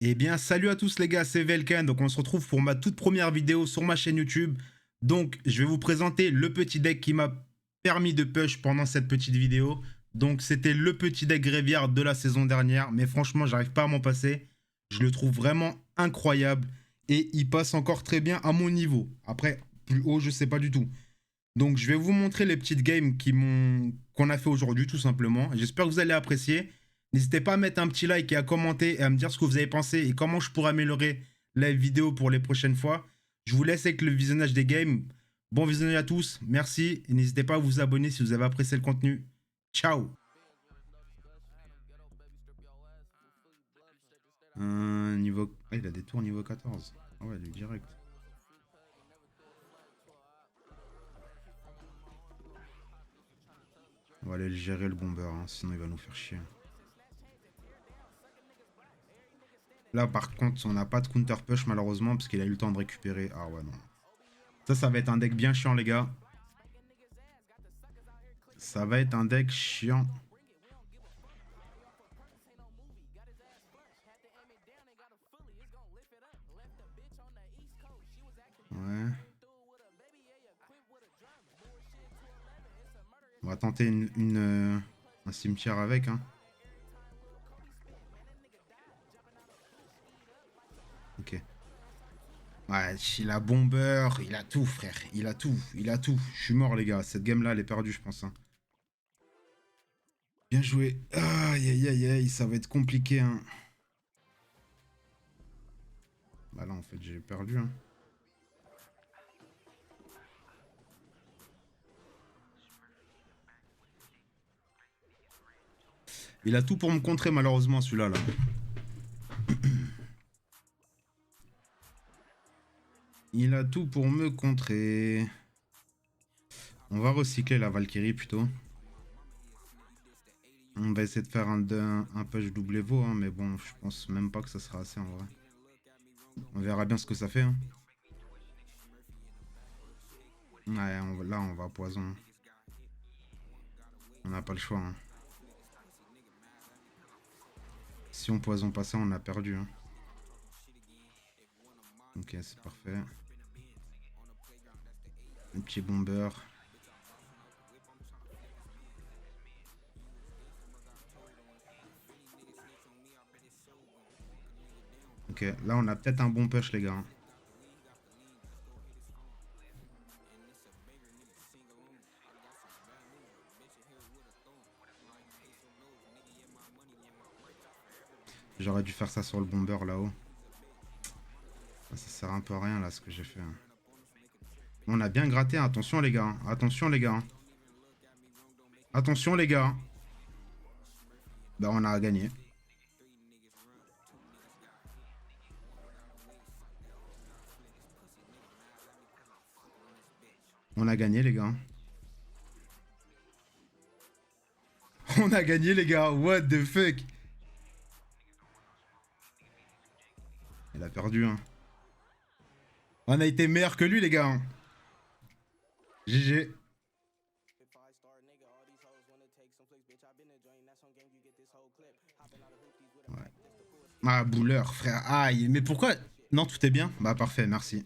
Eh bien, salut à tous les gars, c'est Velken. Donc, on se retrouve pour ma toute première vidéo sur ma chaîne YouTube. Donc, je vais vous présenter le petit deck qui m'a permis de push pendant cette petite vidéo. Donc, c'était le petit deck Graveyard de la saison dernière. Mais franchement, j'arrive pas à m'en passer. Je le trouve vraiment incroyable. Et il passe encore très bien à mon niveau. Après, plus haut, je sais pas du tout. Donc, je vais vous montrer les petites games qu'on a fait aujourd'hui, tout simplement. J'espère que vous allez apprécier. N'hésitez pas à mettre un petit like et à commenter et à me dire ce que vous avez pensé et comment je pourrais améliorer la vidéo pour les prochaines fois. Je vous laisse avec le visionnage des games. Bon visionnage à tous, merci. Et n'hésitez pas à vous abonner si vous avez apprécié le contenu. Ciao. Niveau... Ah, il a des tours niveau 14. Ah ouais, lui direct. On va aller le gérer le bomber, hein, sinon il va nous faire chier. Là, par contre, on n'a pas de counter push malheureusement parce qu'il a eu le temps de récupérer. Ah ouais, non. Ça va être un deck bien chiant, les gars. Ça va être un deck chiant. Ouais. On va tenter un cimetière avec, hein. Ok. Ouais, il a bomber, il a tout, frère. Il a tout, il a tout. Je suis mort, les gars. Cette game-là, elle est perdue, je pense, hein. Bien joué. Aïe, aïe, aïe, aïe, ça va être compliqué, hein. Bah là, en fait, j'ai perdu, hein. Il a tout pour me contrer, malheureusement, celui-là, là. Il a tout pour me contrer. On va recycler la Valkyrie, plutôt. On va essayer de faire un push double Evo, hein, mais bon, je pense même pas que ça sera assez, en vrai. On verra bien ce que ça fait, hein. Ouais, là, on va poison. On n'a pas le choix, hein. Si on poison pas ça, on a perdu, hein. Ok, c'est parfait. Un petit bomber. Ok, là on a peut-être un bon push, les gars. J'aurais dû faire ça sur le bomber là-haut. Ça sert un peu à rien là ce que j'ai fait, hein. On a bien gratté, attention les gars. Attention les gars. Attention les gars. Bah on a gagné. On a gagné les gars. On a gagné les gars. What the fuck. Il a perdu, hein. On a été meilleur que lui les gars, hein. GG. Ouais. Ah, bouleur, frère. Aïe, mais pourquoi... Non, tout est bien. Bah parfait, merci.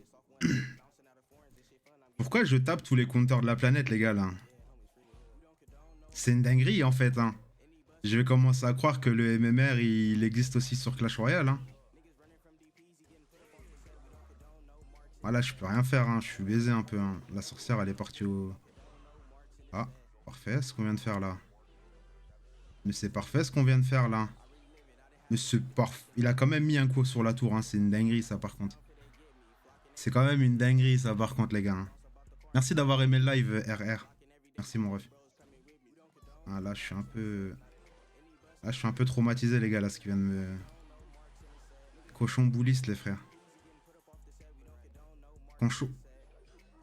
Pourquoi je tape tous les compteurs de la planète, les gars, là? C'est une dinguerie, en fait, hein. Je vais commencer à croire que le MMR, il existe aussi sur Clash Royale, hein. Voilà, je peux rien faire, hein. Je suis baisé un peu, hein. La sorcière, elle est partie au... Ah, parfait, ce qu'on vient de faire, là. Mais c'est parfait, ce qu'on vient de faire, là. Mais c'est parfait. Il a quand même mis un coup sur la tour, hein. C'est une dinguerie, ça, par contre. C'est quand même une dinguerie, ça, par contre, les gars, hein. Merci d'avoir aimé le live, RR. Merci, mon ref. Ah, là, je suis un peu... Là, je suis un peu traumatisé, les gars, là, ce qui vient de me... Cochon bouliste, les frères. Concho...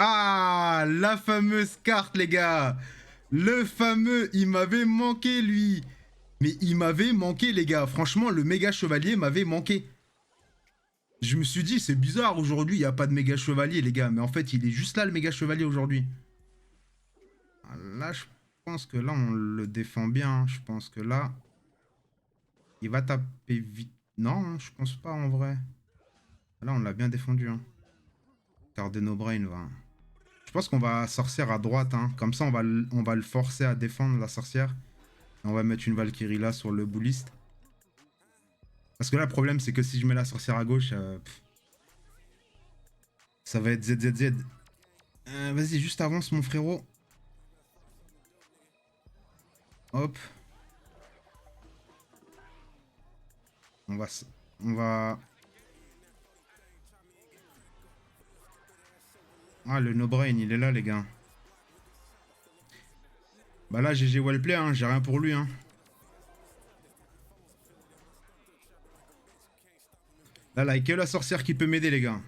Ah, la fameuse carte, les gars. Le fameux, il m'avait manqué, lui. Mais il m'avait manqué, les gars. Franchement, le méga chevalier m'avait manqué. Je me suis dit, c'est bizarre, aujourd'hui, il n'y a pas de méga chevalier, les gars. Mais en fait, il est juste là, le méga chevalier, aujourd'hui. Là, je pense que là, on le défend bien. Je pense que là, il va taper vite. Non, je pense pas en vrai. Là, on l'a bien défendu. Hein. Carte de no brain, va. Je pense qu'on va sorcière à droite. Hein. Comme ça, on va le forcer à défendre la sorcière. Et on va mettre une Valkyrie là sur le bouliste. Parce que là, le problème, c'est que si je mets la sorcière à gauche, ça va être ZZZ. Vas-y, juste avance, mon frérot. Hop. On va... On va... Ah, le no-brain, il est là, les gars. Bah là, GG Wellplay, hein, j'ai rien pour lui. Hein. Là, il y a que la sorcière qui peut m'aider, les gars.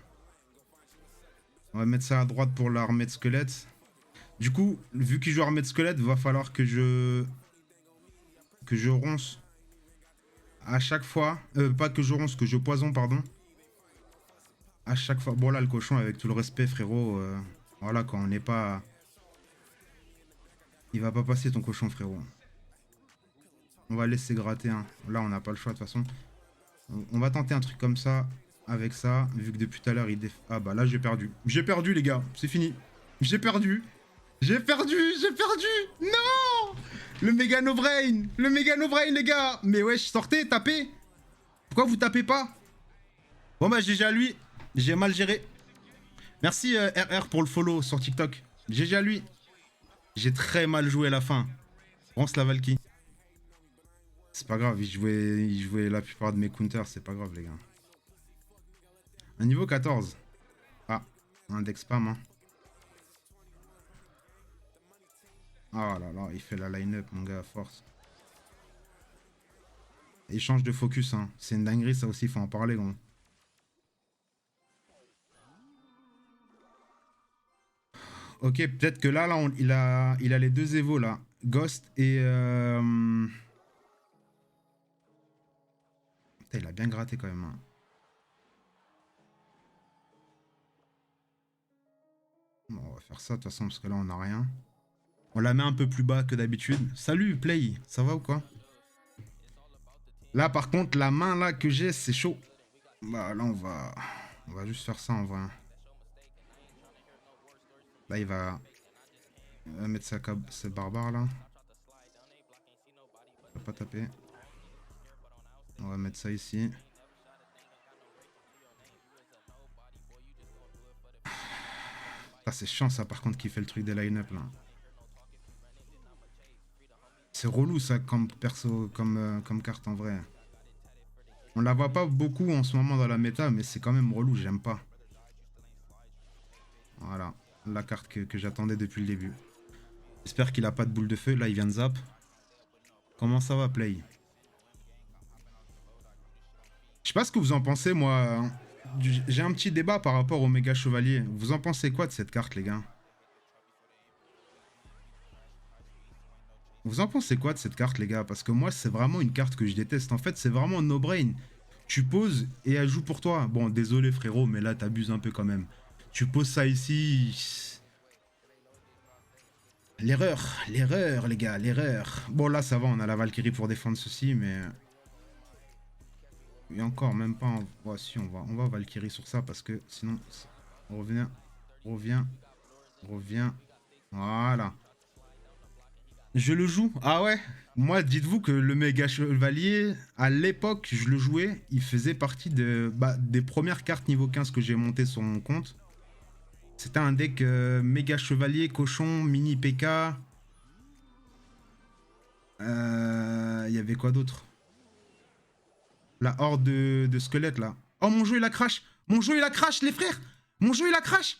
On va mettre ça à droite pour l'armée de squelettes. Du coup, vu qu'il joue armée de squelettes, va falloir que je... ronce à chaque fois. Pas que je ronce, que je poison, pardon. À chaque fois. Bon, là, le cochon, avec tout le respect, frérot. Voilà, quand on n'est pas... Il va pas passer ton cochon, frérot. On va laisser gratter. Hein. Là, on n'a pas le choix, de toute façon. On va tenter un truc comme ça, avec ça, vu que depuis tout à l'heure, il Ah bah là, j'ai perdu. J'ai perdu, les gars. C'est fini. J'ai perdu. J'ai perdu. J'ai perdu. Non. Le méga no-brain. Le méga no-brain, les gars. Mais wesh, sortez, tapez. Pourquoi vous tapez pas? Bon bah, GG à lui. J'ai mal géré. Merci RR pour le follow sur TikTok. GG à lui. J'ai très mal joué à la fin. Ronce la Valky. C'est pas grave, il jouait la plupart de mes counters, c'est pas grave, les gars. Un niveau 14. Ah, un deck spam, hein. Ah là là, il fait la line-up, mon gars, à force. Et il change de focus, hein. C'est une dinguerie, ça aussi, faut en parler, gros. Ok, peut-être que là, il a les deux évos, là. Ghost et... Putain, il a bien gratté, quand même, hein. Bon, on va faire ça, de toute façon, parce que là, on n'a rien. On la met un peu plus bas que d'habitude. Salut, Play, ça va ou quoi? Là, par contre, la main, là, que j'ai, c'est chaud. Bah, là, on va juste faire ça, en vrai. Là, il va mettre sa barbare, là. On va pas taper. On va mettre ça ici. Ah, c'est chiant, ça, par contre, qui fait le truc des line-up, là. C'est relou, ça, comme perso, comme carte, en vrai. On la voit pas beaucoup en ce moment dans la méta, mais c'est quand même relou, j'aime pas. Voilà, la carte que j'attendais depuis le début. J'espère qu'il a pas de boule de feu. Là, il vient de zap. Comment ça va, Play? Je sais pas ce que vous en pensez, moi. J'ai un petit débat par rapport au méga chevalier. Vous en pensez quoi de cette carte, les gars? Vous en pensez quoi de cette carte, les gars? Parce que moi, c'est vraiment une carte que je déteste. En fait, c'est vraiment no-brain. Tu poses et elle joue pour toi. Bon, désolé, frérot, mais là, t'abuses un peu quand même. Tu poses ça ici. L'erreur, les gars, l'erreur. Bon, là, ça va, on a la Valkyrie pour défendre ceci, mais... Et encore, même pas... Ouais, si, on va Valkyrie sur ça, parce que sinon... On revient, revient, revient. Voilà. Je le joue. Ah ouais. Moi, dites-vous que le méga chevalier, à l'époque, je le jouais. Il faisait partie des premières cartes niveau 15 que j'ai montées sur mon compte. C'était un deck méga chevalier, cochon, mini PK. Il y avait quoi d'autre? La horde de squelettes, là. Oh, mon jeu, il a crash. Mon jeu, il a crash, les frères. Mon jeu, il a crash.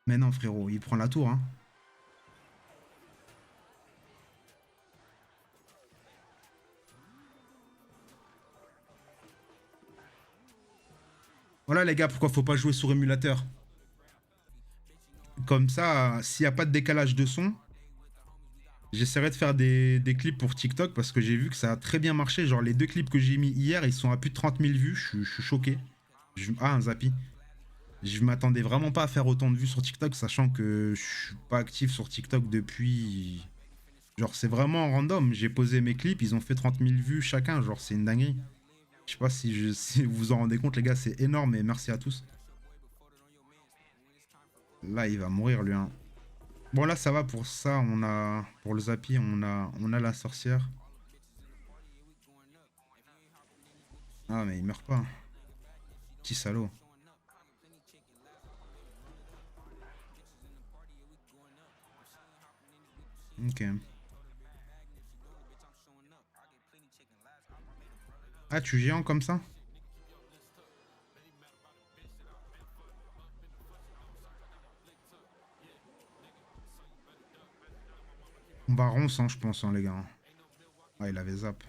Mais non, frérot, il prend la tour, hein. Voilà, les gars, pourquoi faut pas jouer sur émulateur. Comme ça, s'il n'y a pas de décalage de son, j'essaierai de faire des clips pour TikTok parce que j'ai vu que ça a très bien marché. Genre, les deux clips que j'ai mis hier, ils sont à plus de 30 000 vues. Je suis choqué. Ah, un Zappy. Je m'attendais vraiment pas à faire autant de vues sur TikTok, sachant que je suis pas actif sur TikTok depuis... Genre, c'est vraiment random. J'ai posé mes clips, ils ont fait 30 000 vues chacun. Genre, c'est une dinguerie. Je sais pas si vous vous en rendez compte, les gars, c'est énorme et merci à tous. Là, il va mourir, lui. Hein. Bon, là, ça va pour ça. On a, pour le Zapi, on a la sorcière. Ah, mais il meurt pas. Petit salaud. Ok. Ah, tu géant comme ça? On va ronce, hein, je pense, hein, les gars. Ah, il avait zap.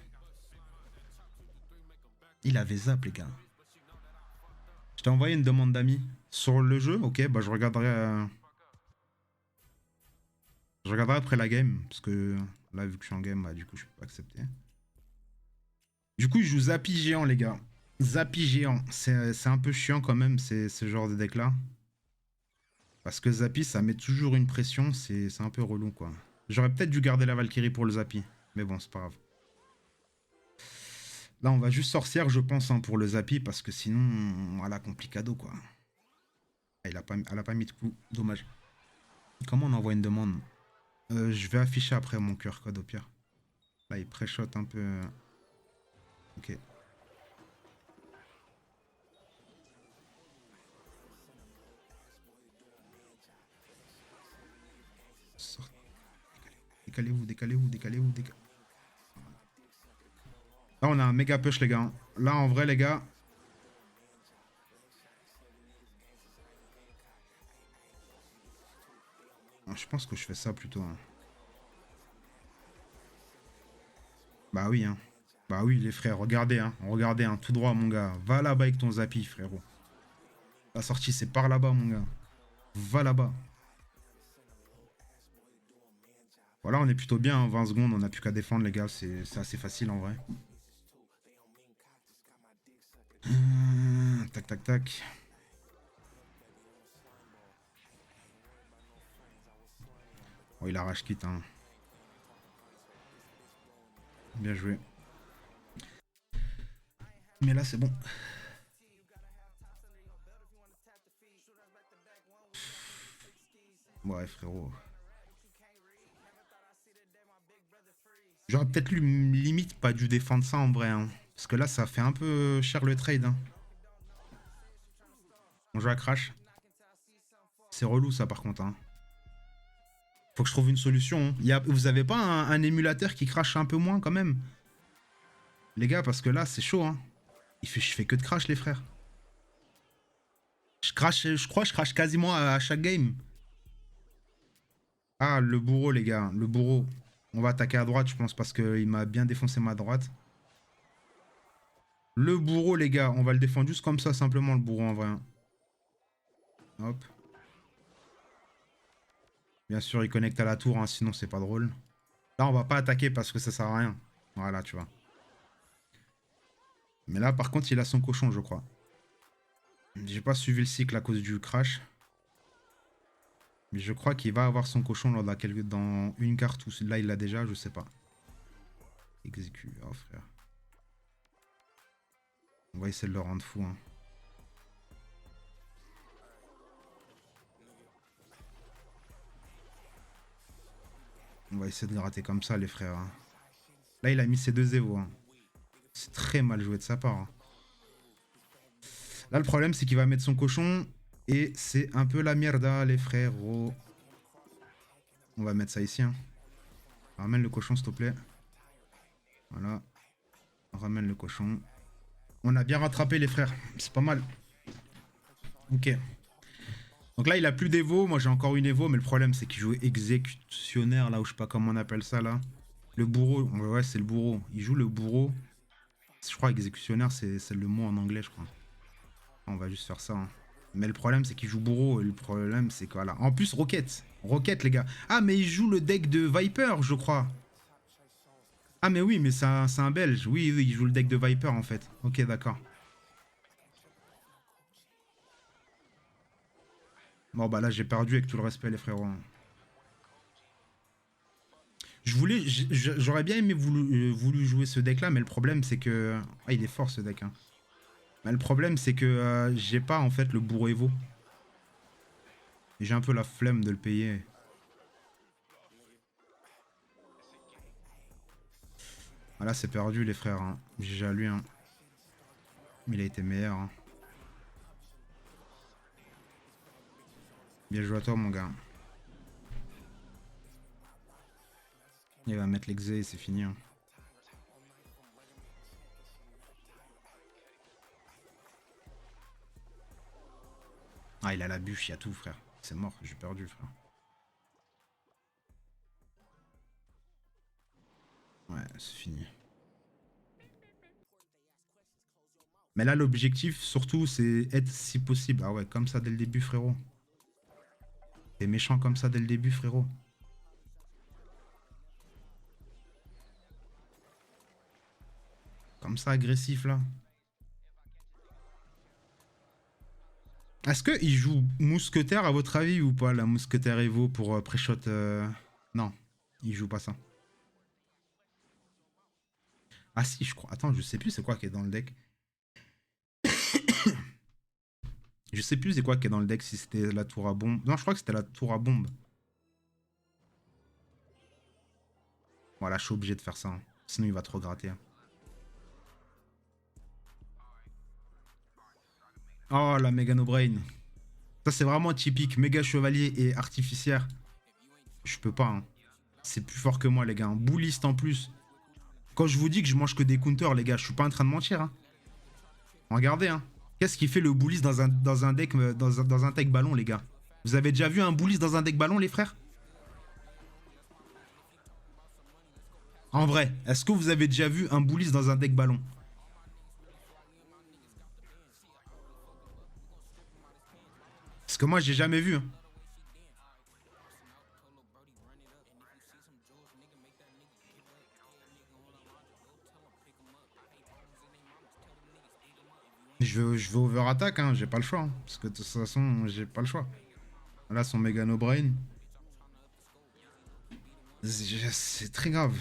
Il avait zap, les gars. Je t'ai envoyé une demande d'amis. Sur le jeu, ok, bah je regarderai après la game. Parce que là, vu que je suis en game, bah du coup, je peux pas accepter. Du coup, je joue Zapi géant, les gars. Zapi géant. C'est un peu chiant quand même, ce genre de deck-là. Parce que Zapi, ça met toujours une pression. C'est un peu relou, quoi. J'aurais peut-être dû garder la Valkyrie pour le Zapi. Mais bon, c'est pas grave. Là, on va juste sorcière, je pense, hein, pour le Zapi. Parce que sinon, voilà, complicado, quoi. Ah, elle a pas mis de coup. Dommage. Comment on envoie une demande? Je vais afficher après mon QR code au pire. Là, il pré-shot un peu. Ok. Sort- Décalez-vous, décalez-vous, décalez-vous, décalez-vous. Là, on a un méga push, les gars. Là, en vrai, les gars. Je pense que je fais ça plutôt. Hein. Bah oui, hein. Bah oui, les frères, regardez, hein, tout droit, mon gars. Va là-bas avec ton Zapi, frérot. La sortie, c'est par là-bas, mon gars. Va là-bas. Voilà, on est plutôt bien, hein, 20 secondes, on n'a plus qu'à défendre, les gars. C'est assez facile, en vrai. Tac, tac, tac. Oh, il arrache quitte, hein. Bien joué. Mais là, c'est bon. Ouais, frérot. J'aurais peut-être limite pas dû défendre ça en vrai. Hein. Parce que là, ça fait un peu cher le trade. Hein. On joue à crash. C'est relou ça par contre. Hein. Faut que je trouve une solution. Hein. Vous avez pas un émulateur qui crache un peu moins quand même? Les gars, parce que là, c'est chaud. Hein. Je fais que de crash, les frères. Je crache, je crois, je crache quasiment à chaque game. Ah, le bourreau, les gars. Le bourreau. On va attaquer à droite, je pense, parce qu'il m'a bien défoncé ma droite. Le bourreau, les gars. On va le défendre juste comme ça, simplement, le bourreau, en vrai. Hein. Hop. Bien sûr, il connecte à la tour, hein, sinon c'est pas drôle. Là, on va pas attaquer parce que ça sert à rien. Voilà, tu vois. Mais là, par contre, il a son cochon, je crois. J'ai pas suivi le cycle à cause du crash. Mais je crois qu'il va avoir son cochon dans une carte ou là, il l'a déjà, je sais pas. Exécute. Oh, frère. On va essayer de le rendre fou. Hein. On va essayer de le rater comme ça, les frères. Hein. Là, il a mis ses deux Evo. Hein. C'est très mal joué de sa part. Hein. Là, le problème, c'est qu'il va mettre son cochon. Et c'est un peu la mierda, les frérots. On va mettre ça ici. Hein. Ramène le cochon, s'il te plaît. Voilà. On ramène le cochon. On a bien rattrapé, les frères. C'est pas mal. Ok. Donc là, il a plus d'Evo. Moi, j'ai encore une Evo. Mais le problème, c'est qu'il joue exécutionnaire, là, ou je sais pas comment on appelle ça, là. Le bourreau. Ouais, c'est le bourreau. Il joue le bourreau. Je crois exécutionnaire, c'est le mot en anglais, je crois. On va juste faire ça. Hein. Mais le problème, c'est qu'il joue bourreau. Et le problème, c'est que voilà. En plus, Rocket. Rocket, les gars. Ah, mais il joue le deck de Viper, je crois. Ah, mais oui, mais c'est un Belge. Oui, oui, il joue le deck de Viper, en fait. Ok, d'accord. Bon, bah là, j'ai perdu avec tout le respect, les frérots. J'aurais bien aimé voulu jouer ce deck là, mais le problème c'est que. Ah, il est fort ce deck, hein. Mais le problème c'est que j'ai pas en fait le bourreau Evo. Et j'ai un peu la flemme de le payer. Ah là c'est perdu les frères, hein. J'ai à lui, hein. Il a été meilleur, hein. Bien joué à toi mon gars. Il va mettre l'exé et c'est fini, hein. Ah, il a la bûche, il y a tout, frère. C'est mort, j'ai perdu, frère. Ouais, c'est fini. Mais là, l'objectif, surtout, c'est être si possible. Ah ouais, comme ça dès le début, frérot. T'es méchant comme ça dès le début, frérot. Comme ça, agressif, là. Est-ce qu'il joue mousquetaire, à votre avis, ou pas, la mousquetaire Evo pour pré-shot Non, il joue pas ça. Ah si, je crois. Attends, je sais plus c'est quoi qui est dans le deck. Je sais plus c'est quoi qui est dans le deck, si c'était la tour à bombe. Non, je crois que c'était la tour à bombe. Voilà, je suis obligé de faire ça, hein. Sinon il va trop gratter, hein. Oh, la méga no brain. Ça, c'est vraiment typique. Méga chevalier et artificière. Je peux pas, hein. C'est plus fort que moi, les gars. Un bouliste en plus. Quand je vous dis que je mange que des counters, les gars, je suis pas en train de mentir, hein. Regardez, hein. Qu'est-ce qui fait le bouliste dans un deck, dans un deck ballon, les gars? Vous avez déjà vu un bouliste dans un deck ballon, les frères? En vrai, est-ce que vous avez déjà vu un bouliste dans un deck ballon? Parce que moi, j'ai jamais vu, hein. Je vais over attack, hein. J'ai pas le choix, hein. Parce que de toute façon, j'ai pas le choix. Là, son méga no brain. C'est très grave.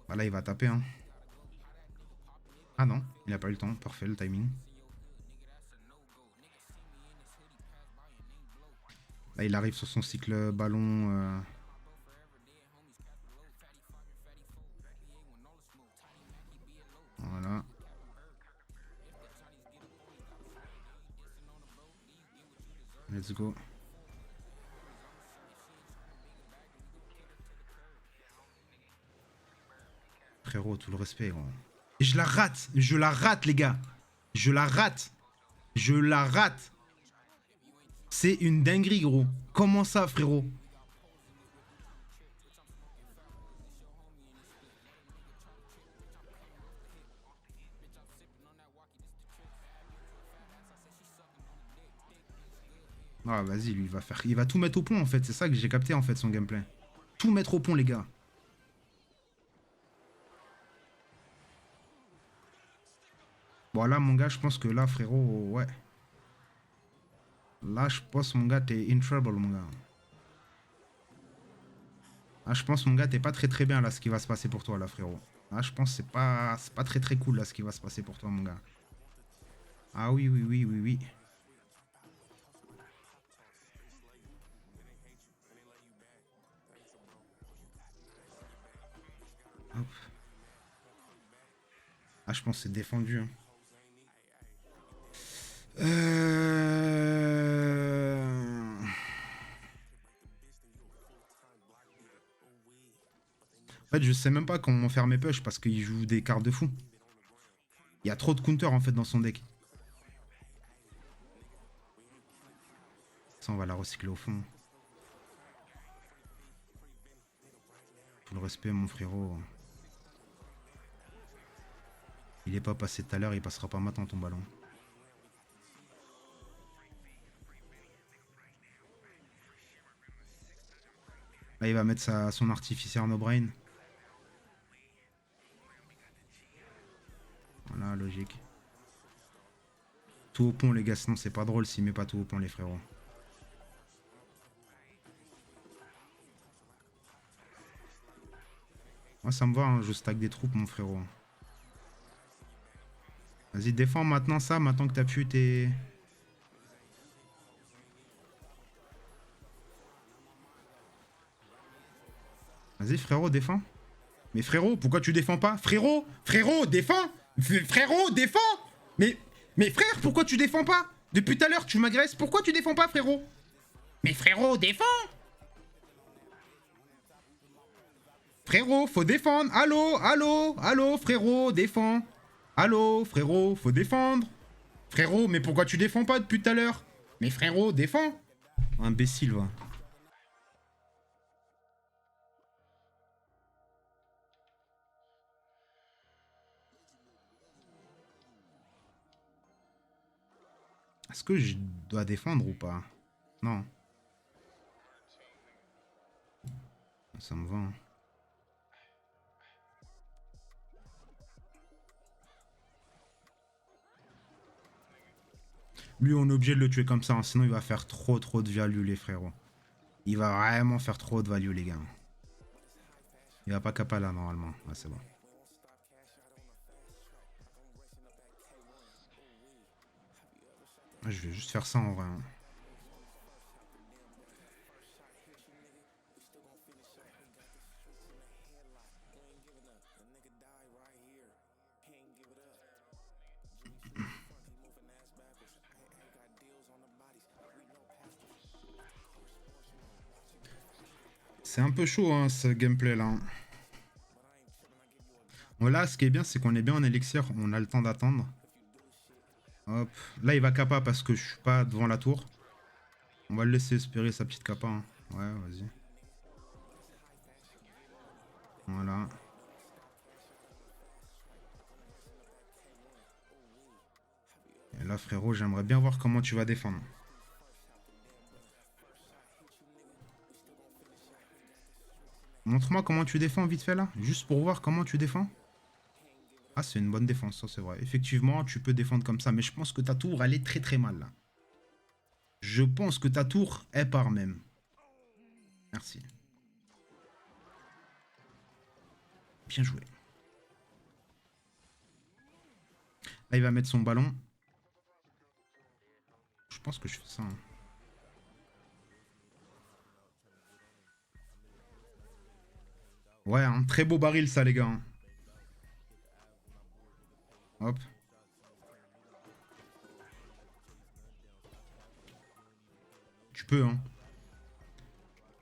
Bah là, il va taper, hein. Ah non, il a pas eu le temps. Parfait, le timing. Là, il arrive sur son cycle ballon. Voilà. Let's go. Frérot, tout le respect, gros. Et je la rate. Je la rate, les gars. Je la rate. Je la rate. C'est une dinguerie, gros. Comment ça, frérot? Ah, vas-y, lui, il va faire. Il va tout mettre au pont, en fait. C'est ça que j'ai capté, en fait, son gameplay. Tout mettre au pont, les gars. Bon, là, mon gars, je pense que là, frérot, ouais. Là, je pense, mon gars, t'es in trouble, mon gars. Ah, je pense, mon gars, t'es pas très très bien, là, ce qui va se passer pour toi, là, frérot. Ah, je pense que c'est pas très très cool, là, ce qui va se passer pour toi, mon gars. Ah oui, oui, oui, oui, oui. Hop. Ah, je pense que c'est défendu, hein. En fait, je sais même pas comment faire mes push parce qu'il joue des cartes de fou. Il y a trop de counters en fait dans son deck. Ça, on va la recycler au fond. Tout le respect, mon frérot. Il est pas passé tout à l'heure, il passera pas maintenant ton ballon. Là, il va mettre son artificier no brain. Voilà, logique. Tout au pont, les gars, sinon c'est pas drôle s'il met pas tout au pont, les frérots. Moi, ça me va, hein, je stack des troupes, mon frérot. Vas-y, défends maintenant ça, maintenant que t'as pu tes... Vas-y, frérot, défends. Mais frérot, pourquoi tu défends pas? Frérot, frérot, défends. Frérot, défends. Mais, mais frère, pourquoi tu défends pas? Depuis tout à l'heure, tu m'agresses. Pourquoi tu défends pas, frérot? Mais frérot, défends. Frérot, faut défendre. Allô, allô, allô, frérot, défends. Allô, frérot, faut défendre. Frérot, mais pourquoi tu défends pas depuis tout à l'heure? Mais frérot, défends. Imbécile, va. Est-ce que je dois défendre ou pas? Non. Ça me va. Hein. Lui, on est obligé de le tuer comme ça, hein, sinon il va faire trop de value, les frérots. Il va vraiment faire trop de value, les gars. Il va pas capable là, normalement. Ouais, c'est bon. Je vais juste faire ça en vrai. Hein. C'est un peu chaud, hein, ce gameplay-là. Hein. Voilà, ce qui est bien, c'est qu'on est bien en élixir. On a le temps d'attendre. Hop. Là, il va capa parce que je suis pas devant la tour. On va le laisser espérer sa petite capa. Hein. Ouais, vas-y. Voilà. Et là, frérot, j'aimerais bien voir comment tu vas défendre. Montre-moi comment tu défends vite fait là. Juste pour voir comment tu défends. Ah, c'est une bonne défense, ça c'est vrai. Effectivement, tu peux défendre comme ça. Mais je pense que ta tour, elle est très mal là. Je pense que ta tour est par même. Merci. Bien joué. Là, il va mettre son ballon. Je pense que je fais ça. Hein. Ouais, un très beau baril ça, les gars. Hein. Hop. Tu peux, hein.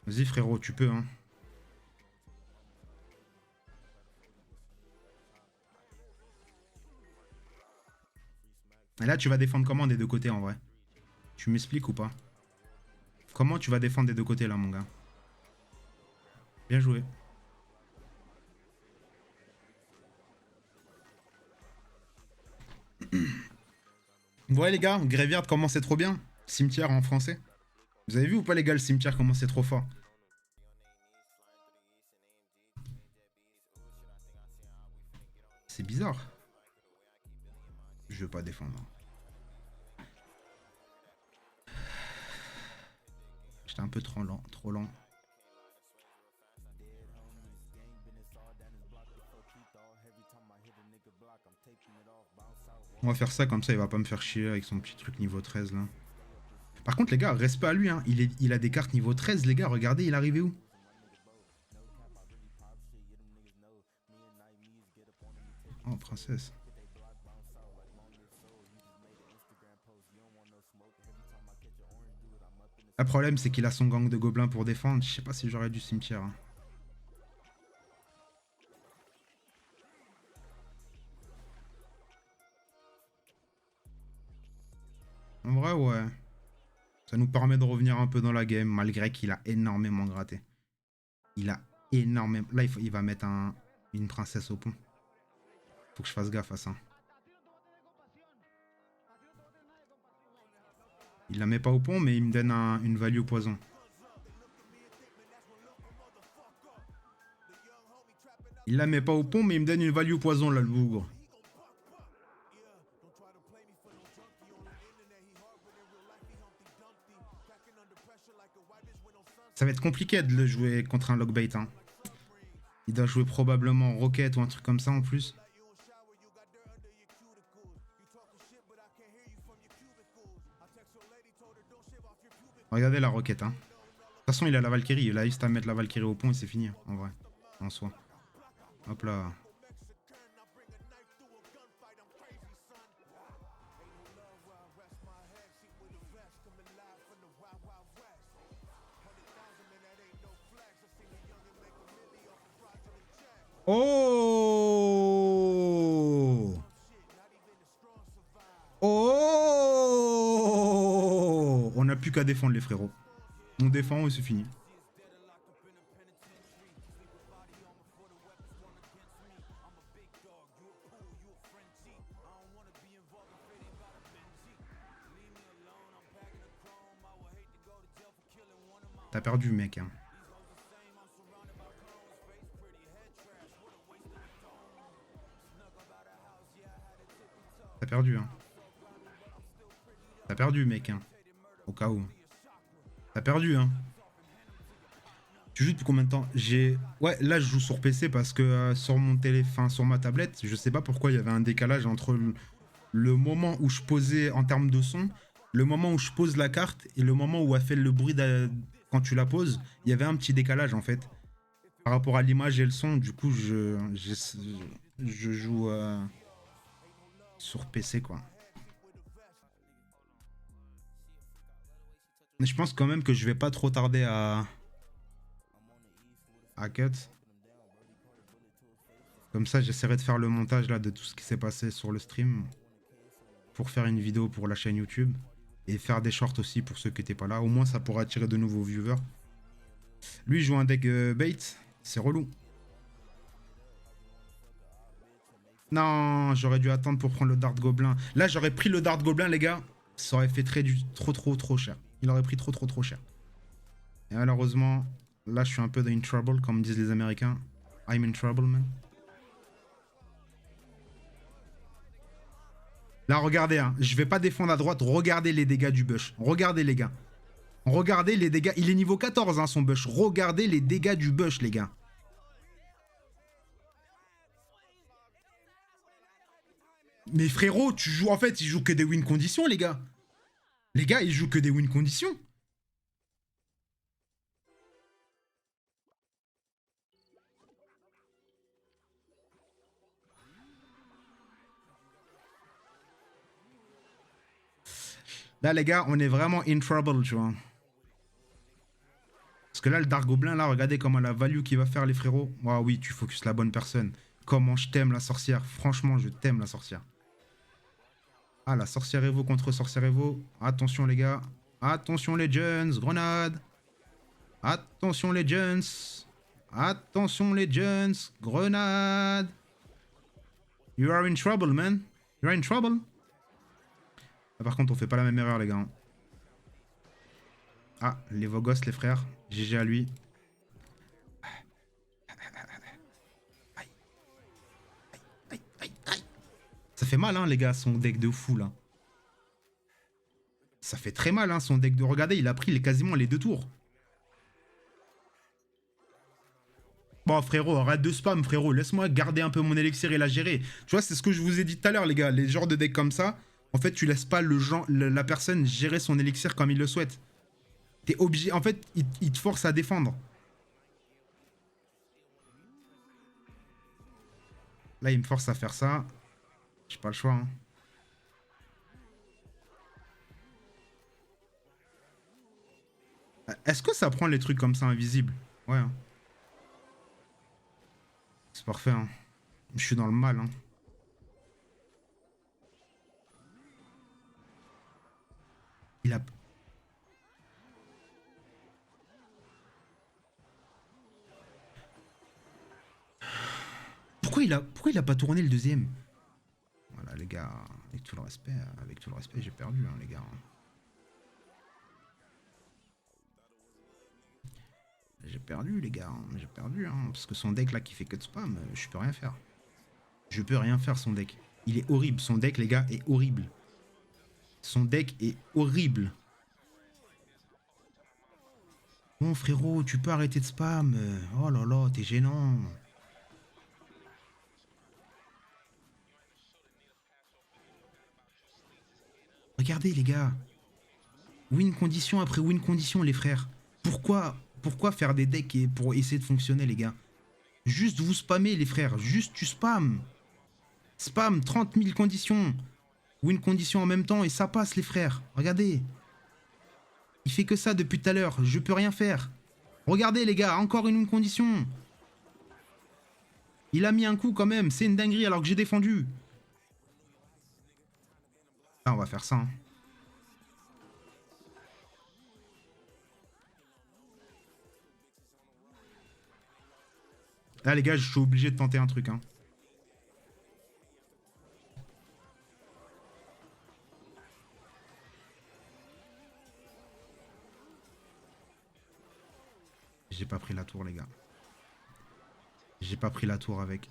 Vas-y, frérot, tu peux, hein. Et là, tu vas défendre comment des deux côtés, en vrai? Tu m'expliques ou pas? Comment tu vas défendre des deux côtés, là, mon gars? Bien joué. Ouais, les gars, Graveyard, comment c'est trop bien? Cimetière en français. Vous avez vu ou pas, les gars, le cimetière, comment c'est trop fort? C'est bizarre. Je veux pas défendre. J'étais un peu trop lent, trop lent. On va faire ça, comme ça il va pas me faire chier avec son petit truc niveau 13 là. Par contre les gars, respect à lui, hein. Il a des cartes niveau 13 les gars, regardez, il est arrivé où? Oh, princesse. Le problème c'est qu'il a son gang de gobelins pour défendre, je sais pas si j'aurais du cimetière. Hein. En vrai, ouais. Ça nous permet de revenir un peu dans la game, malgré qu'il a énormément gratté. Il a énormément... Là, il va mettre une princesse au pont. Faut que je fasse gaffe à ça. Il la met pas au pont, mais il me donne une value au poison. Il la met pas au pont, mais il me donne une value au poison, là, le bougre. Ça va être compliqué de le jouer contre un lockbait. Hein. Il doit jouer probablement Rocket ou un truc comme ça en plus. Regardez la Rocket, hein. De toute façon, il a la Valkyrie. Il a juste à mettre la Valkyrie au pont et c'est fini, en vrai. En soi. Hop là. Oh! Oh! On n'a plus qu'à défendre les frérots. On défend et c'est fini. T'as perdu, mec. Hein. T'as perdu, hein. T'as perdu, mec. Hein. Au cas où. T'as perdu, hein. Tu joues depuis combien de temps? Ouais, là, je joue sur PC parce que sur mon téléphone, sur ma tablette, je sais pas pourquoi il y avait un décalage entre le moment où je posais en termes de son, le moment où je pose la carte et le moment où elle fait le bruit quand tu la poses. Il y avait un petit décalage, en fait. Par rapport à l'image et le son, du coup, je joue sur PC, quoi. Mais je pense quand même que je vais pas trop tarder à cut. Comme ça, j'essaierai de faire le montage là de tout ce qui s'est passé sur le stream pour faire une vidéo pour la chaîne YouTube et faire des shorts aussi pour ceux qui n'étaient pas là. Au moins, ça pourra attirer de nouveaux viewers. Lui, il joue un deck bait. C'est relou. Non, j'aurais dû attendre pour prendre le Dart Gobelin. Là, j'aurais pris le Dart Gobelin, les gars. Ça aurait fait trop cher. Il aurait pris trop cher. Et malheureusement, là, je suis un peu in trouble, comme disent les Américains. I'm in trouble, man. Là, regardez, hein, je vais pas défendre à droite. Regardez les dégâts du Bush. Regardez, les gars. Regardez les dégâts. Il est niveau 14, hein, son Bush. Regardez les dégâts du Bush, les gars. Mais frérot, tu joues... En fait, il joue que des win conditions, les gars. Les gars, ils jouent que des win conditions. Là, les gars, on est vraiment in trouble, tu vois. Parce que là, le Dark Gobelin, là, regardez comment la value qu'il va faire, les frérots. Ah oui, tu focuses la bonne personne. Comment je t'aime, la sorcière. Franchement, je t'aime, la sorcière. Ah, la sorcière Evo contre sorcière Evo. Attention, les gars. Attention, les Jones. Grenade. Attention, les Jones. Attention, les Jones. Grenade. You are in trouble, man. You are in trouble. Ah, par contre, on fait pas la même erreur, les gars. Ah, les Vogos, les frères. GG à lui. Ça fait mal, hein, les gars, son deck de fou, là. Ça fait très mal, hein, son deck de... Regardez, il a pris quasiment les 2 tours. Bon, frérot, arrête de spam, frérot. Laisse-moi garder un peu mon élixir et la gérer. Tu vois, c'est ce que je vous ai dit tout à l'heure, les gars. Les genres de decks comme ça, en fait, tu laisses pas la personne gérer son élixir comme il le souhaite. T'es obligé... En fait, il te force à défendre. Là, il me force à faire ça. J'ai pas le choix, hein. Est-ce que ça prend les trucs comme ça invisibles? Ouais, hein. C'est parfait, hein. Je suis dans le mal, hein. Il a... Pourquoi il a pas tourné le deuxième? Voilà, les gars, avec tout le respect, j'ai perdu, hein, les gars. J'ai perdu, les gars, hein, j'ai perdu, hein, parce que son deck là qui fait que de spam, je peux rien faire. Je peux rien faire, son deck. Il est horrible, son deck, les gars, est horrible. Son deck est horrible. Bon, frérot, tu peux arrêter de spam. Oh là là, t'es gênant. regardez les gars. Win condition après win condition les frères. Pourquoi faire des decks pour essayer de fonctionner les gars? Juste vous spammez les frères. Juste tu spam. Spam 30 000 conditions. Win condition en même temps et ça passe les frères. Regardez. Il fait que ça depuis tout à l'heure. Je peux rien faire. Regardez les gars, encore une win condition. Il a mis un coup quand même. C'est une dinguerie alors que j'ai défendu. Ah, on va faire ça. Hein. Là les gars, je suis obligé de tenter un truc. Hein. J'ai pas pris la tour les gars. J'ai pas pris la tour avec.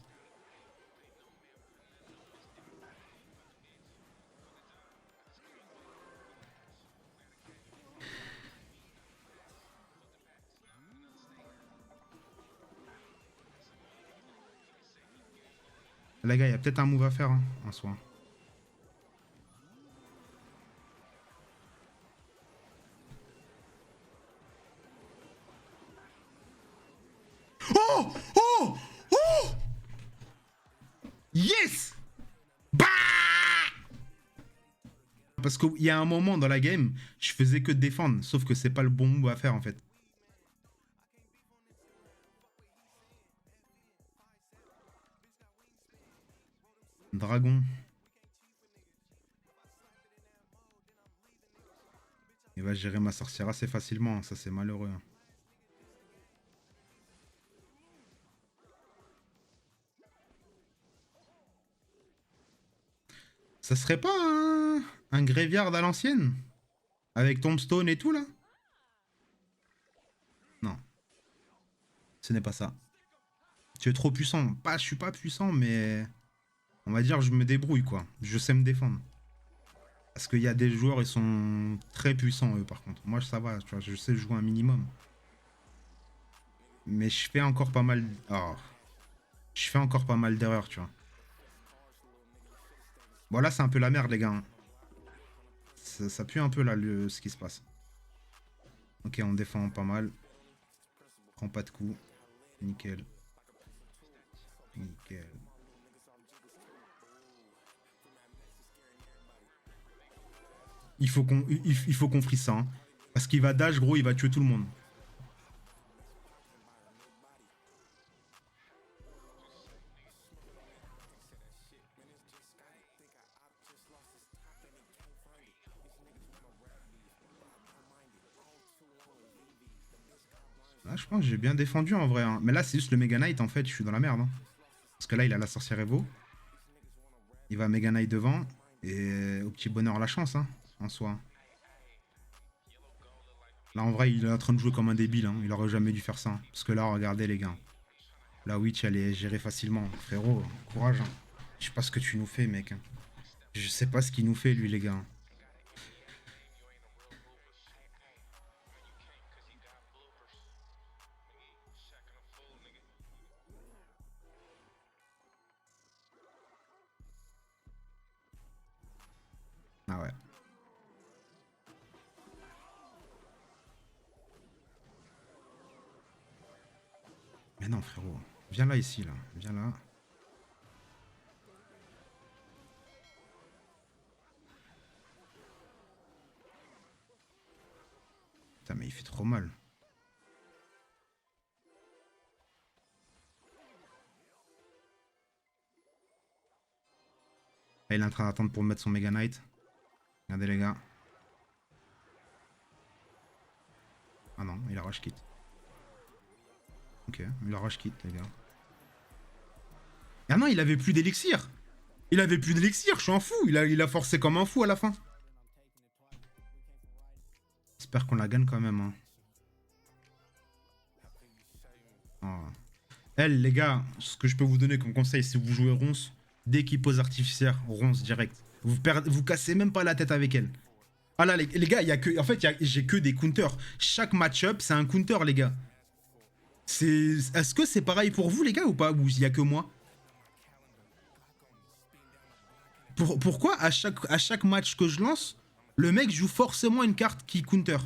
Les gars, il y a peut-être un move à faire hein, en soi. Oh! Oh! Oh! Yes! Bah! Parce qu'il y a un moment dans la game, je faisais que défendre. Sauf que c'est pas le bon move à faire en fait. Dragon. Il va gérer ma sorcière assez facilement. Ça c'est malheureux. Ça serait pas un graveyard à l'ancienne? Avec Tombstone et tout là? Non. Ce n'est pas ça. Tu es trop puissant. Pas, je suis pas puissant, mais... On va dire je me débrouille quoi. Je sais me défendre. Parce qu'il y a des joueurs, ils sont très puissants eux par contre. Moi ça va, tu vois, je sais jouer un minimum. Mais je fais encore pas mal... Oh. Je fais encore pas mal d'erreurs, tu vois. Bon là c'est un peu la merde les gars. Ça pue un peu là ce qui se passe. Ok, on défend pas mal. Prend pas de coups. Nickel. Nickel. Il faut qu'on frise ça. Hein. Parce qu'il va dash, gros, il va tuer tout le monde. Là, je pense que j'ai bien défendu en vrai. Hein. Mais là, c'est juste le Mega Knight, en fait, je suis dans la merde. Hein. Parce que là, il a la sorcière Evo. Il va Mega Knight devant. Et au petit bonheur, la chance, hein, en soi. Là, en vrai, il est en train de jouer comme un débile. Hein. Il aurait jamais dû faire ça. Hein. Parce que là, regardez, les gars. La Witch, elle est gérée facilement. Frérot, courage. Hein. Je sais pas ce que tu nous fais, mec. Hein. Je sais pas ce qu'il nous fait, lui, les gars. Ah ouais. Mais non, frérot. Viens là, ici, là. Viens là. Putain, mais il fait trop mal. Là, il est en train d'attendre pour mettre son Mega Knight. Regardez, les gars. Ah non, il a rush kit. Ok, il a rush kit, les gars. Ah non, il avait plus d'élixir. Il avait plus d'élixir, je suis un fou. Il a forcé comme un fou à la fin. J'espère qu'on la gagne quand même. Hein. Oh. Elle, les gars, ce que je peux vous donner comme conseil, si vous jouez ronce, dès qu'il pose artificière, ronce direct. Vous cassez même pas la tête avec elle. Ah là, les gars, il y a que, en fait, j'ai que des counters. Chaque match-up, c'est un counter, les gars. Est-ce que c'est pareil pour vous, les gars, ou pas? Ou il y a que moi? Pourquoi à chaque match que je lance, Le mec joue forcément une carte qui counter.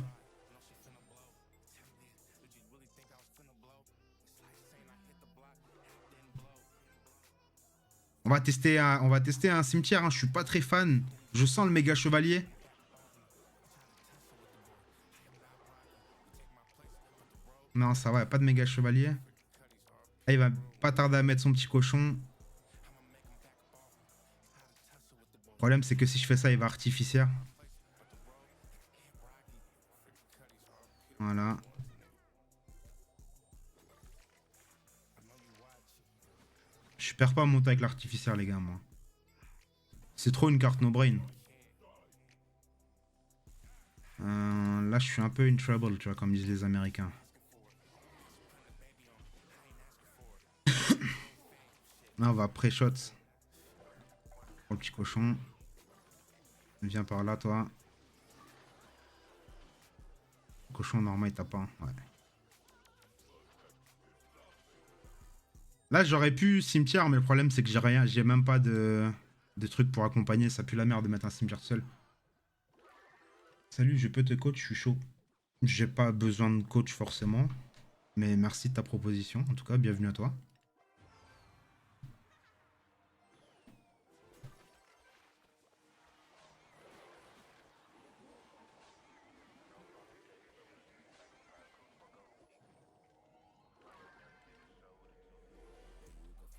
On va tester un cimetière, hein. Je suis pas très fan. Je sens le méga chevalier. Non, ça va, pas de méga chevalier. Ah, il va pas tarder à mettre son petit cochon. Le problème, c'est que si je fais ça, il va artificière. Voilà. Je perds pas mon temps avec l'artificière, les gars, moi. C'est trop une carte no-brain. Là, je suis un peu in trouble, tu vois, comme disent les Américains. Là, on va pré-shot. Pour le petit cochon. Viens par là, toi. Le cochon, normal, il tape pas. Ouais. Là, j'aurais pu cimetière, mais le problème, c'est que j'ai rien. J'ai même pas de trucs pour accompagner. Ça pue la merde de mettre un cimetière seul. Salut, je peux te coach, je suis chaud. J'ai pas besoin de coach forcément. Mais merci de ta proposition. En tout cas, bienvenue à toi.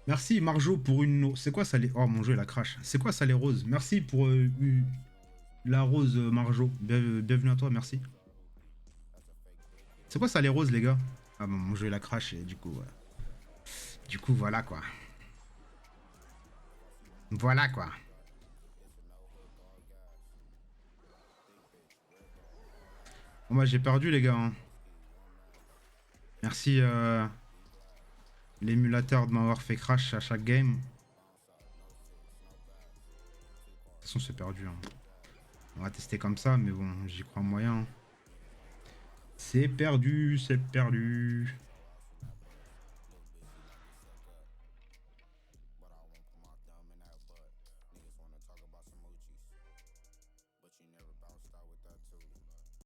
Merci Marjo pour une... C'est quoi ça les... Oh mon jeu la crash. C'est quoi ça les roses? Merci pour la rose Marjo. Bienvenue à toi, merci. C'est quoi ça les roses les gars? Ah bon, mon jeu la crash et du coup... Du coup voilà quoi. Voilà quoi. Bon, moi j'ai perdu les gars, hein. Merci l'émulateur de m'avoir fait crash à chaque game. De toute façon c'est perdu, hein. On va tester comme ça, mais bon, j'y crois moyen. C'est perdu, c'est perdu.